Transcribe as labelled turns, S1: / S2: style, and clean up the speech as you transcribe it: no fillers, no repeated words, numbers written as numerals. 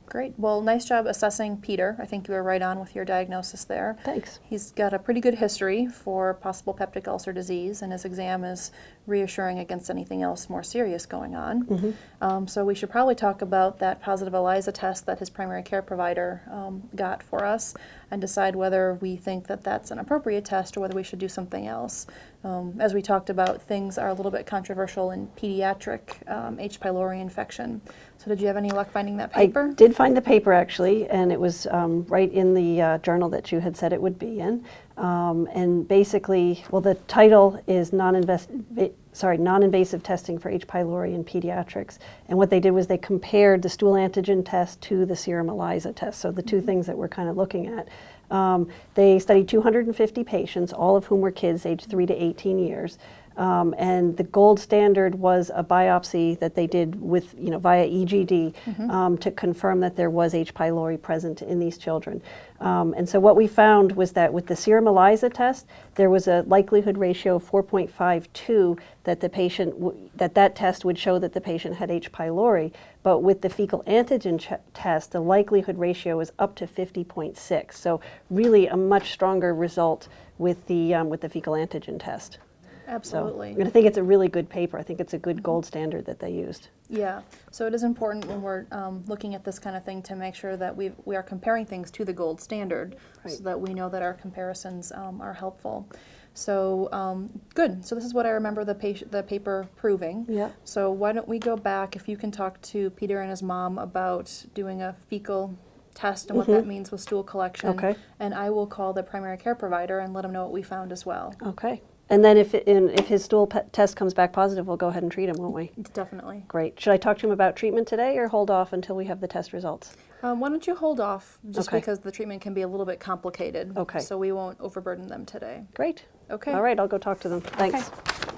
S1: Great. Well, nice job assessing Peter. I think you were right on with your diagnosis there.
S2: Thanks.
S1: He's got a pretty good history for possible peptic ulcer disease, and his exam is reassuring against anything else more serious going on. So we should probably talk about that positive ELISA test that his primary care provider got for us and decide whether we think that that's an appropriate test or whether we should do something else. As we talked about, things are a little bit controversial in pediatric H. pylori infection. So did you have any luck finding that paper?
S2: I did find the paper actually, and it was right in the journal that you had said it would be in. And basically, well, the title is non-invasive testing for H. pylori in pediatrics. And what they did was they compared the stool antigen test to the serum ELISA test. So the two things that we're kind of looking at. They studied 250 patients, all of whom were kids aged 3 to 18 years. And the gold standard was a biopsy that they did with, via EGD to confirm that there was H. pylori present in these children. And so what we found was that with the serum ELISA test, there was a likelihood ratio of 4.52 that the patient that test would show that the patient had H. pylori. But with the fecal antigen test, the likelihood ratio is up to 50.6. So really a much stronger result with the fecal antigen test.
S1: Absolutely.
S2: So I think it's a really good paper. I think it's a good gold standard that they used.
S1: Yeah, so it is important when we're looking at this kind of thing to make sure that we are comparing things to the gold standard,
S2: Right.
S1: so that we know that our comparisons are helpful. So good. So this is what I remember the paper proving.
S2: Yeah.
S1: So why don't we go back, if you can talk to Peter and his mom about doing a fecal test and what that means with stool collection.
S2: Okay.
S1: And I will call the primary care provider and let him know what we found as well.
S2: Okay. And then if his stool test comes back positive, we'll go ahead and treat him, won't we?
S1: Definitely.
S2: Great. Should I talk to him about treatment today or hold off until we have the test results?
S1: Why don't you hold off, just
S2: Okay.
S1: because the treatment can be a little bit complicated.
S2: Okay.
S1: So we won't overburden them today.
S2: Great.
S1: Okay.
S2: All right, I'll go talk to them. Thanks.
S1: Okay.